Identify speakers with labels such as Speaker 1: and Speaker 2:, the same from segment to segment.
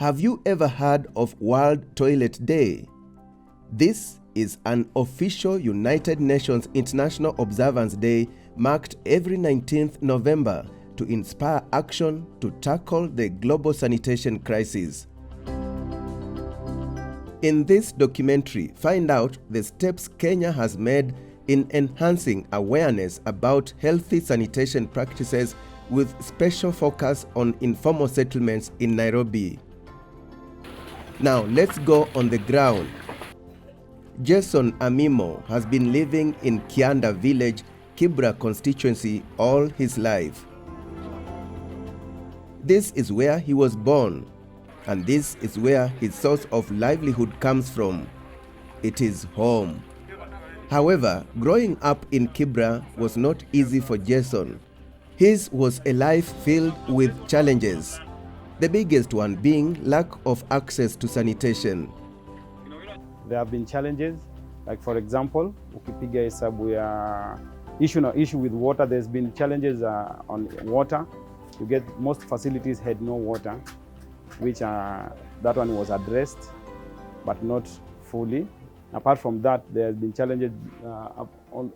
Speaker 1: Have you ever heard of World Toilet Day? This is an official United Nations International Observance Day marked every 19th November to inspire action to tackle the global sanitation crisis. In this documentary, find out the steps Kenya has made in enhancing awareness about healthy sanitation practices with special focus on informal settlements in Nairobi. Now let's go on the ground. Jason Amimo has been living in Kianda village, Kibra constituency all his life. This is where he was born, and this is where his source of livelihood comes from. It is home. However, growing up in Kibra was not easy for Jason. His was a life filled with challenges, the biggest one being lack of access to sanitation.
Speaker 2: There have been challenges, like for example, ukipiga hesabu ya issue with water. There's been challenges on water. You get most facilities had no water, which that one was addressed, but not fully. Apart from that, there have been challenges on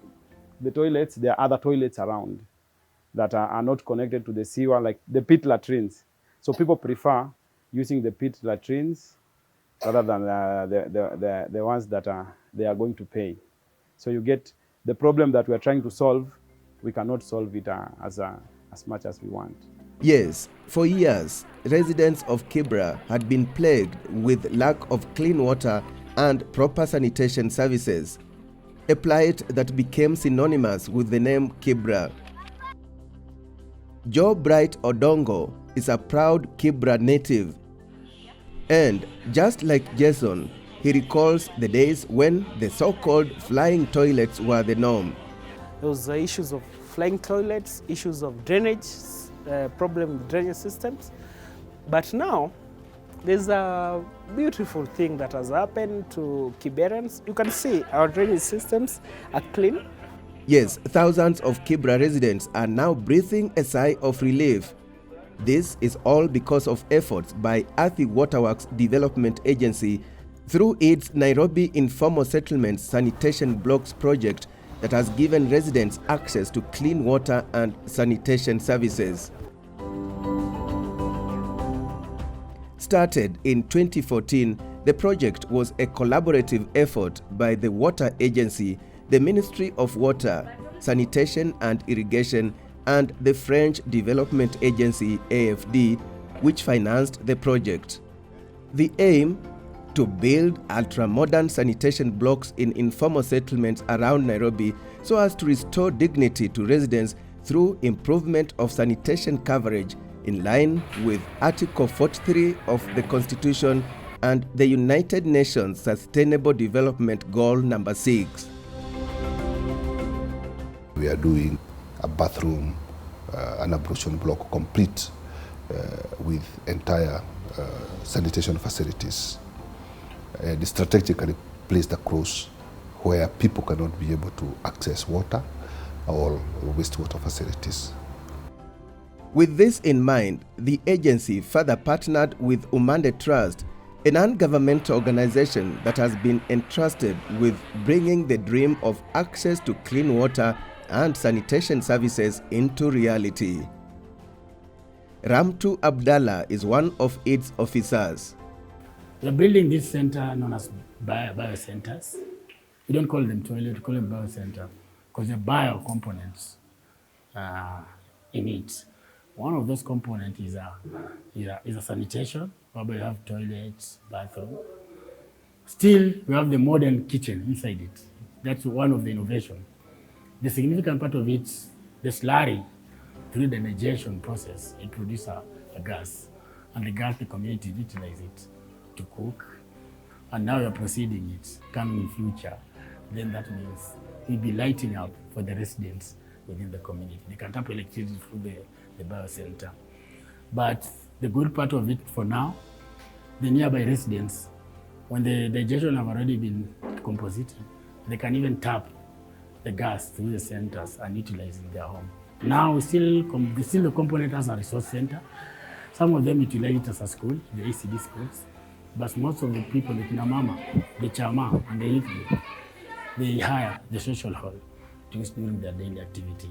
Speaker 2: the toilets. There are other toilets around that are not connected to the sewer, like the pit latrines. So people prefer using the pit latrines rather than the ones that they are going to pay. So you get the problem that we are trying to solve, we cannot solve it as much as we want.
Speaker 1: Yes, for years, residents of Kibra had been plagued with lack of clean water and proper sanitation services, a plight that became synonymous with the name Kibra. Joe Bright Odongo is a proud Kibra native, and just like Jason, he recalls the days when the so-called flying toilets were the norm.
Speaker 3: There was issues of flying toilets, issues of drainage, problem with drainage systems. But now, there's a beautiful thing that has happened to Kiberans. You can see our drainage systems are clean.
Speaker 1: Yes, thousands of Kibra residents are now breathing a sigh of relief. This is all because of efforts by Athi Waterworks Development Agency through its Nairobi Informal Settlements Sanitation Blocks project that has given residents access to clean water and sanitation services. Started in 2014, the project was a collaborative effort by the Water Agency, the Ministry of Water, Sanitation and Irrigation, and the French Development Agency AFD, which financed the project. The aim? To build ultra-modern sanitation blocks in informal settlements around Nairobi so as to restore dignity to residents through improvement of sanitation coverage in line with Article 43 of the Constitution and the United Nations Sustainable Development Goal number 6.
Speaker 4: We are doing a bathroom, an ablution block complete with entire sanitation facilities. Strategically placed across where people cannot be able to access water or wastewater facilities.
Speaker 1: With this in mind, the agency further partnered with Umande Trust, a non-governmental organization that has been entrusted with bringing the dream of access to clean water and sanitation services into reality. Ramtu Abdallah is one of its officers.
Speaker 5: We are building this center known as biocenters. We don't call them toilet, we call them biocenter because there are bio components in it. One of those components is a sanitation, where you have toilets, bathroom. Still, we have the modern kitchen inside it. That's one of the innovations. The significant part of it, the slurry, through the digestion process, it produces a gas, and the gas, the community utilize it to cook, and now we are proceeding it. Coming in future, then that means we'll be lighting up for the residents within the community. They can tap electricity through the biocenter. But the good part of it for now, the nearby residents, when the digestion have already been composited, they can even tap the gas through the centers and utilize in their home. Now still the component as a resource center. Some of them utilize it as a school, the ECD schools, but most of the people, the Kinamama, the Chama, and the youth, they hire the social hall to use during their daily activity.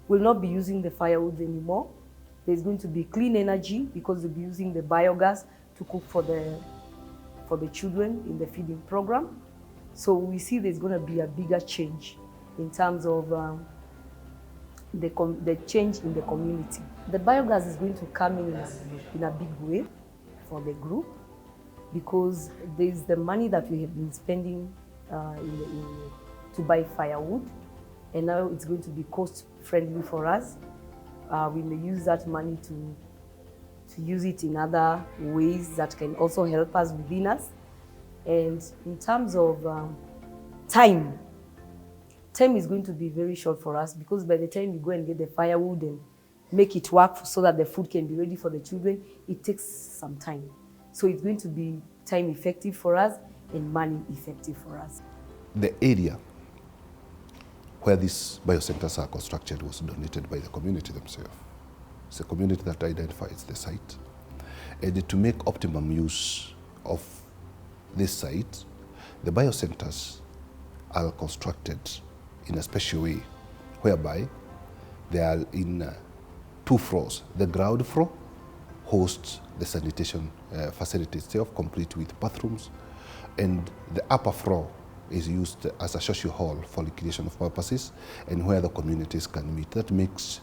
Speaker 6: Will not be using the firewood anymore. There's going to be clean energy because they'll be using the biogas to cook for the children in the feeding program. So we see there's going to be a bigger change in terms of the change in the community. The biogas is going to come in a big way for the group because there's the money that we have been spending to buy firewood, and now it's going to be cost-friendly for us. We may use that money to use it in other ways that can also help us within us. And in terms of time is going to be very short for us because by the time we go and get the firewood and make it work so that the food can be ready for the children, it takes some time. So it's going to be time effective for us and money effective for us.
Speaker 4: The area where these biocenters are constructed was donated by the community themselves. It's a community that identifies the site. And to make optimum use of this site, the biocenters are constructed in a special way, whereby they are in 2 floors. The ground floor hosts the sanitation facility itself, complete with bathrooms, and the upper floor is used as a social hall for liquidation of purposes and where the communities can meet. That makes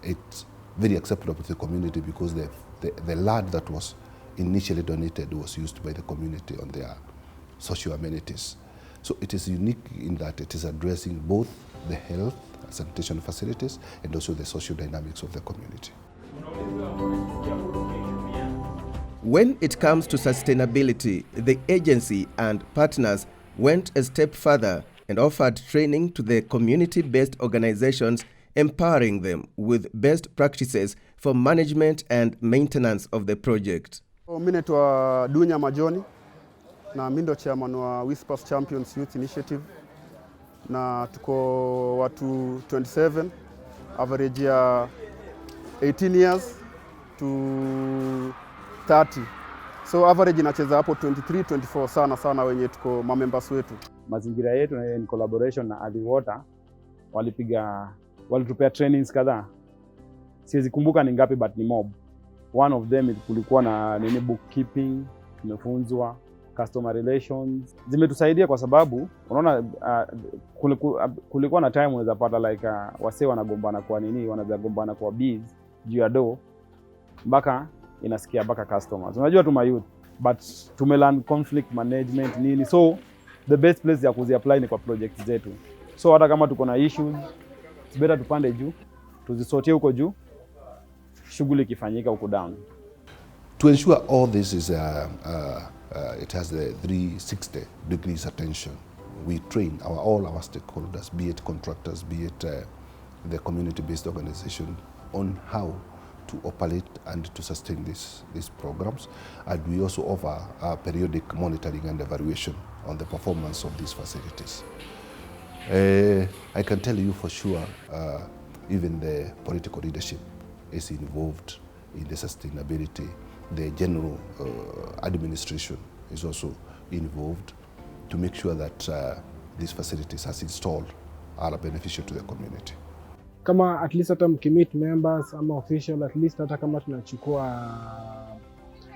Speaker 4: it very acceptable to the community because the land that was initially donated was used by the community on their social amenities. So it is unique in that it is addressing both the health, sanitation facilities, and also the social dynamics of the community.
Speaker 1: When it comes to sustainability, the agency and partners went a step further and offered training to the community-based organizations, empowering them with best practices for management and maintenance of the project.
Speaker 7: Mimi naitwa Dunya Majoni na mimi ndo chairman wa Whispers Champions Youth Initiative, na tuko watu 27, average ya 18 years to 30. So average inacheza hapo 23, 24 sana wenye tuko members wetu.
Speaker 2: Mazingira yetu in collaboration na Adi Water walitupea trainings kadhaa. Siwezi kumbuka ni ngapi but ni mob. One of them kulikuwa na bookkeeping, tumefunzwa customer relations. Zimetusaidia kwa sababu unaona kulikuwa na time unaweza pata like wasee wanagombana kwa wanagombana kwa bees juu ya do mpaka inasikia mpaka customers. Unajua tu youth but tumelearn conflict management nini, so the best place ya kuzi-apply ni kwa project zetu. So hata kama tuko na issues, it's better tupande juu, tuzisotie huko juu, shughuli ikifanyika huko down.
Speaker 4: To ensure all this is it has the 360 degrees attention, we train all our stakeholders, be it contractors, be it the community-based organization, on how to operate and to sustain these programs. And we also offer periodic monitoring and evaluation on the performance of these facilities. I can tell you for sure, even the political leadership is involved in the sustainability. The general administration is also involved to make sure that these facilities as installed are beneficial to the community.
Speaker 3: Kama at least hata mkimit members ama official, at least hata kama tunachukua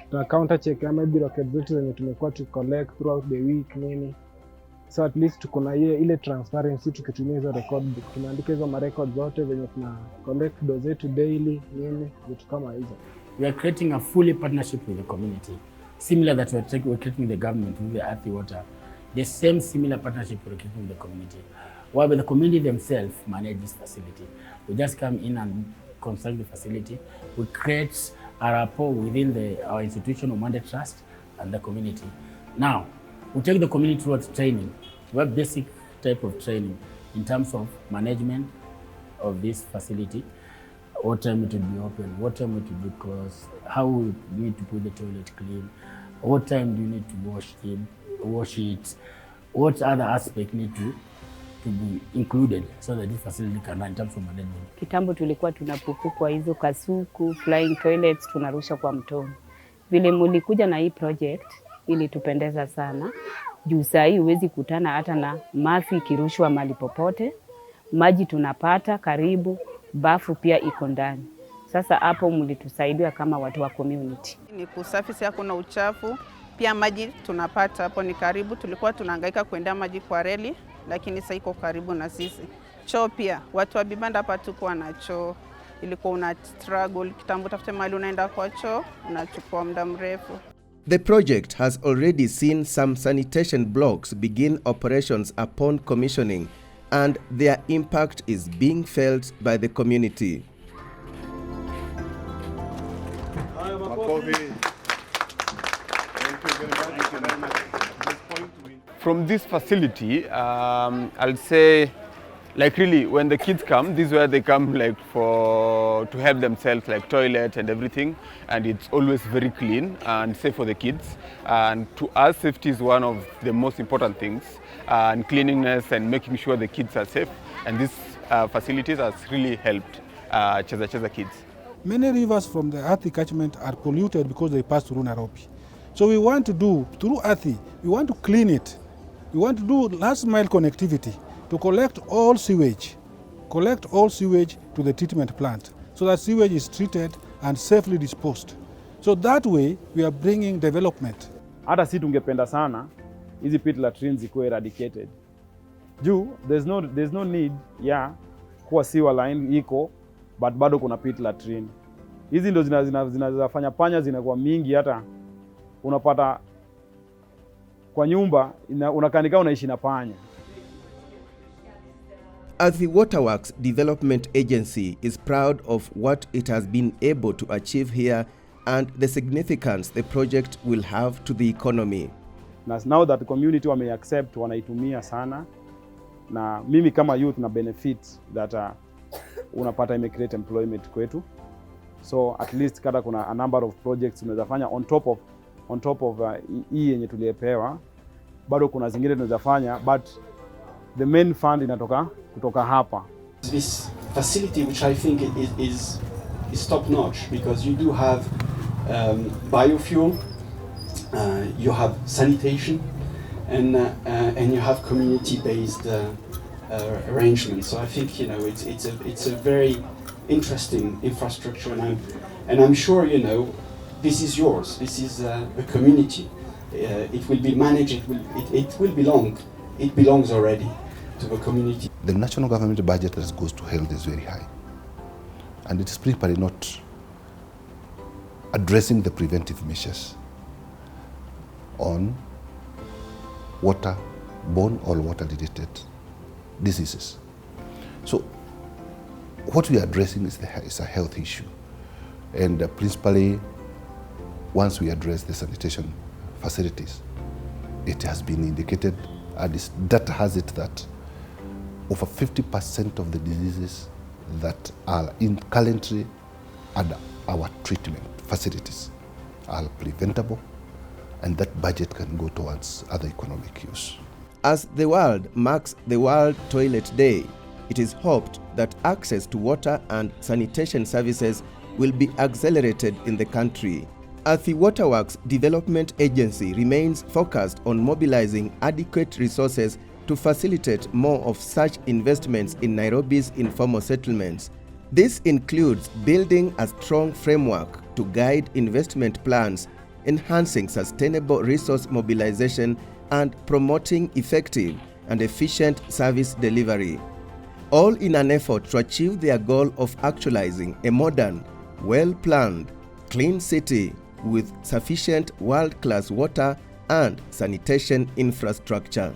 Speaker 3: tuna counter check ama maybe rocket zetu zenye tumekuwa tu collect throughout the week nini, so at least tuko na ile transparency, tukitumia hizo record book tunaandika hizo records zote zenye tuna collect do zetu daily nini, vitu kama hizo.
Speaker 5: We are creating a fully partnership with the community, similar that we're creating the government with the Earthy Water. The same similar partnership we're creating with the community, while the community themselves manage this facility. We just come in and construct the facility. We create a rapport within our institutional mandate trust and the community. Now, we take the community towards training. We have basic type of training in terms of management of this facility. What time it will be open, what time it will be closed, how we need to put the toilet clean, what time do you need to wash it, what other aspect need to to be included so that this facility can run in terms of management.
Speaker 8: Kitambo tulikuwa tunapupukwa hizo kasuku, flying toilets tunarusha kwa mtoni. Vile mulikuja na hii project ilitupendeza sana. Juu saa hii huwezi kutana hata na mafi ikirushwa mahali popote. Maji tunapata karibu, bafu pia iko ndani. Sasa hapo mlitusaidia kama watu wa community.
Speaker 9: Ni kusafi, hakuna uchafu. Pia maji tunapata hapo ni karibu. Tulikuwa tunahangaika kuendea maji kwa reli, lakini sasa iko karibu na sisi. Choo pia, watu wa vibanda hapa tuko na choo. Ilikuwa una struggle kitambo tafute mahali unaenda kwa choo, unachukua muda mrefu.
Speaker 1: The project has already seen some sanitation blocks begin operations upon commissioning, and their impact is being felt by the community.
Speaker 10: From this facility, I'll say, like really, when the kids come, this is where they come like to help themselves, like toilet and everything, and it's always very clean and safe for the kids. And to us, safety is one of the most important things, and cleanliness and making sure the kids are safe. And these facilities has really helped Cheza kids.
Speaker 11: Many rivers from the Athi catchment are polluted because they pass through Nairobi. So we want to do, through Athi, we want to clean it. We want to do last mile connectivity to collect all sewage to the treatment plant so that sewage is treated and safely disposed. So that way we are bringing development.
Speaker 2: Hata si tungependa sana hizi pit latrines zikuwe eradicated. Juu there's no need ya kuwa sewer line iko but bado kuna pit latrine. Hizi ndo zinafanya panya zinakuwa mingi, hata unapata kwa nyumba unakanika unaishi na panya.
Speaker 1: As the Waterworks Development Agency is proud of what it has been able to achieve here and the significance the project will have to the economy.
Speaker 2: Now that the community wame accept, wanaitumia sana, na mimi kama youth na benefit that unapata ime create employment kwetu. So at least kada kuna a number of projects unaweza fanya on top of hii yenye tuliepewa, bado kuna zingine tunaweza fanya, but the main fund inatoka kutoka hapa.
Speaker 12: This facility, which I think is top notch, because you do have biofuel, you have sanitation, and you have community-based arrangements. So I think it's a very interesting infrastructure, and I'm sure this is yours. This is a community. It will be managed. It will belong. It belongs already to the community.
Speaker 4: The national government budget that goes to health is very high, and it is principally not addressing the preventive measures on waterborne or water-related diseases. So what we are addressing is a health issue, and principally once we address the sanitation facilities, it has been indicated, and data has it, that over 50% of the diseases that are currently at our treatment facilities are preventable, and that budget can go towards other economic use.
Speaker 1: As the world marks the World Toilet Day, it is hoped that access to water and sanitation services will be accelerated in the country. As the Waterworks Development Agency remains focused on mobilizing adequate resources to facilitate more of such investments in Nairobi's informal settlements. This includes building a strong framework to guide investment plans, enhancing sustainable resource mobilization, and promoting effective and efficient service delivery, all in an effort to achieve their goal of actualizing a modern, well-planned, clean city with sufficient world-class water and sanitation infrastructure.